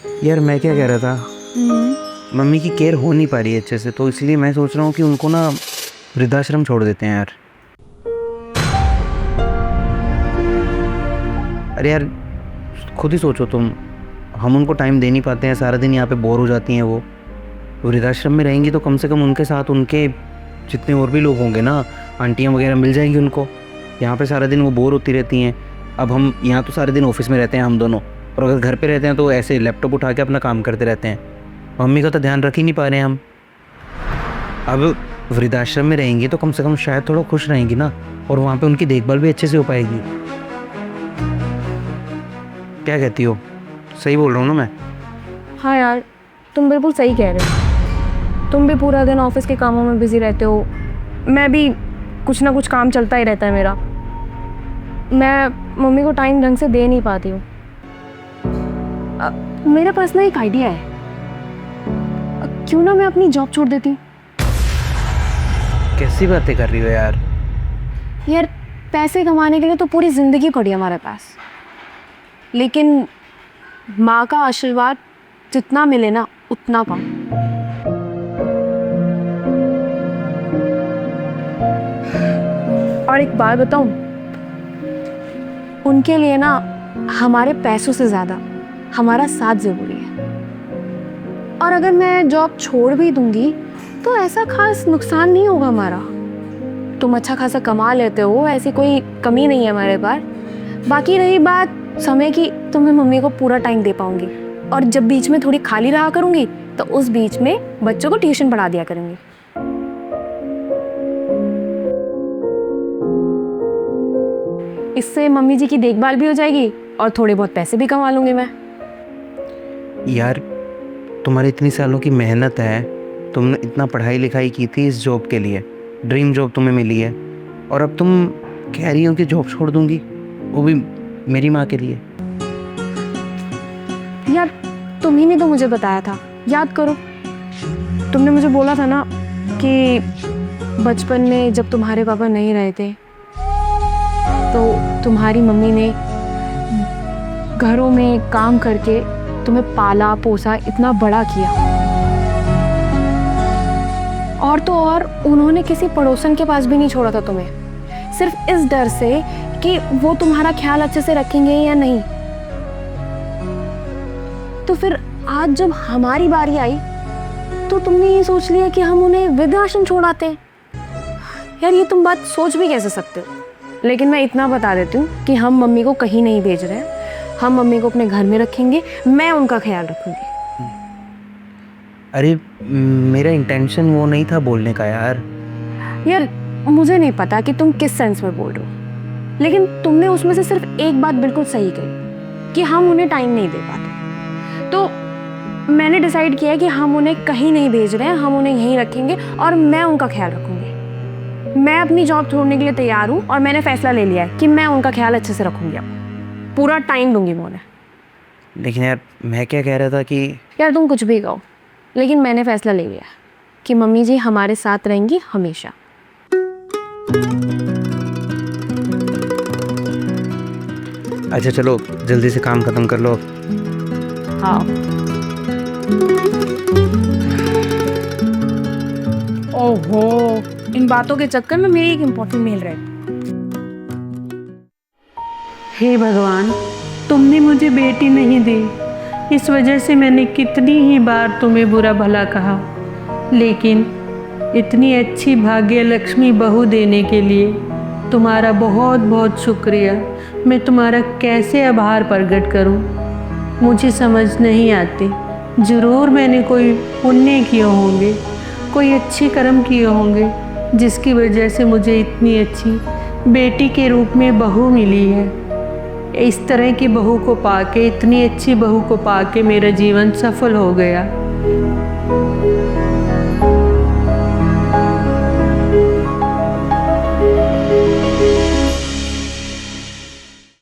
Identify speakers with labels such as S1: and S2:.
S1: यार मैं क्या कह रहा था, मम्मी की केयर हो नहीं पा रही है अच्छे से, तो इसलिए मैं सोच रहा हूँ कि उनको ना वृद्धाश्रम छोड़ देते हैं यार। अरे यार खुद ही सोचो तुम, हम उनको टाइम दे नहीं पाते हैं, सारा दिन यहाँ पे बोर हो जाती हैं वो। वृद्धाश्रम में रहेंगी तो कम से कम उनके साथ उनके जितने और भी लोग होंगे ना, आंटियाँ वगैरह मिल जाएंगी उनको। यहाँ पे सारा दिन वो बोर होती रहती हैं। अब हम यहाँ तो सारे दिन ऑफिस में रहते हैं हम दोनों, और अगर घर पे रहते हैं तो ऐसे लैपटॉप उठा के अपना काम करते रहते हैं। मम्मी का तो ध्यान रख ही नहीं पा रहे हैं हम। अब वृद्धाश्रम में रहेंगी तो कम से कम शायद थोड़ा खुश रहेंगी ना, और वहाँ पे उनकी देखभाल भी अच्छे से हो पाएगी। क्या कहती हो? सही बोल रहा हूँ ना मैं?
S2: हाँ यार, तुम बिल्कुल सही कह रहे हो। तुम भी पूरा दिन ऑफिस के कामों में बिजी रहते हो, मैं भी कुछ ना कुछ काम चलता ही रहता है मेरा। मैं मम्मी को टाइम ढंग से दे नहीं पाती हूँ। मेरे पास ना एक आइडिया है, क्यों ना मैं अपनी जॉब छोड़ देती हूँ।
S1: कैसी बातें कर रही हो यार?
S2: यार पैसे कमाने के लिए तो पूरी ज़िंदगी पड़ी है हमारे पास, लेकिन माँ का आशीर्वाद जितना मिले ना उतना कम। और एक बात बताऊं, उनके लिए ना हमारे पैसों से ज़्यादा हमारा साथ ज़रूरी है। और अगर मैं जॉब छोड़ भी दूंगी तो ऐसा खास नुकसान नहीं होगा हमारा। तुम अच्छा खासा कमा लेते हो, ऐसी कोई कमी नहीं है हमारे पास। बाकी रही बात समय की, तो मैं मम्मी को पूरा टाइम दे पाऊंगी, और जब बीच में थोड़ी खाली रहा करूंगी तो उस बीच में बच्चों को ट्यूशन पढ़ा दिया करूंगी। इससे मम्मी जी की देखभाल भी हो जाएगी और थोड़े बहुत पैसे भी कमा लूंगी मैं।
S1: यार तुम्हारी इतनी सालों की मेहनत है, तुमने इतना पढ़ाई लिखाई की थी इस जॉब के लिए, ड्रीम जॉब तुम्हें मिली है, और अब तुम कह रही हो कि जॉब छोड़ दूंगी, वो भी मेरी माँ के लिए।
S2: यार तुम ही ने तो मुझे बताया था, याद करो। तुमने मुझे बोला था ना कि बचपन में जब तुम्हारे पापा नहीं रहे थे तो तुम्हारी मम्मी ने घरों में काम करके तुम्हें पाला पोसा, इतना बड़ा किया। और तो और उन्होंने किसी पड़ोसन के पास भी नहीं छोड़ा था तुम्हें, सिर्फ इस डर से कि वो तुम्हारा ख्याल अच्छे से रखेंगे या नहीं। तो फिर आज जब हमारी बारी आई तो तुमने ये सोच लिया कि हम उन्हें वृद्धाश्रम छोड़ाते हैं। यार ये तुम बात सोच भी कैसे सकते हो? लेकिन मैं इतना बता देती हूँ कि हम मम्मी को कहीं नहीं भेज रहे हैं, हम मम्मी को अपने घर में रखेंगे, मैं उनका ख्याल रखूंगी।
S1: अरे मेरा इंटेंशन वो नहीं था बोलने का यार।
S2: यार मुझे नहीं पता कि तुम किस सेंस में बोल रहे हो, लेकिन तुमने उसमें से सिर्फ एक बात बिल्कुल सही कही कि हम उन्हें टाइम नहीं दे पाते। तो मैंने डिसाइड किया कि हम उन्हें कहीं नहीं भेज रहे हैं, हम उन्हें यहीं रखेंगे और मैं उनका ख्याल रखूंगी। मैं अपनी जॉब छोड़ने के लिए तैयार हूँ और मैंने फैसला ले लिया है कि मैं उनका ख्याल अच्छे से रखूंगी। अब पूरा टाइम दूंगी मैं उन्हें।
S1: लेकिन यार मैं क्या कह रहा था कि
S2: यार तुम कुछ भी कहो, लेकिन मैंने फैसला ले लिया कि मम्मी जी हमारे साथ रहेंगी हमेशा।
S1: अच्छा चलो जल्दी से काम खत्म कर लो।
S2: हाँ। ओहो, इन बातों के चक्कर में मेरी एक इम्पोर्टेंट मेल रह गई।
S3: हे भगवान, तुमने मुझे बेटी नहीं दी, इस वजह से मैंने कितनी ही बार तुम्हें बुरा भला कहा, लेकिन इतनी अच्छी भाग्य लक्ष्मी बहू देने के लिए तुम्हारा बहुत बहुत शुक्रिया। मैं तुम्हारा कैसे आभार प्रकट करूं, मुझे समझ नहीं आती। ज़रूर मैंने कोई पुण्य किए होंगे, कोई अच्छे कर्म किए होंगे, जिसकी वजह से मुझे इतनी अच्छी बेटी के रूप में बहू मिली है। इस तरह की बहू को पाके, इतनी अच्छी बहू को पाके मेरा जीवन सफल हो गया।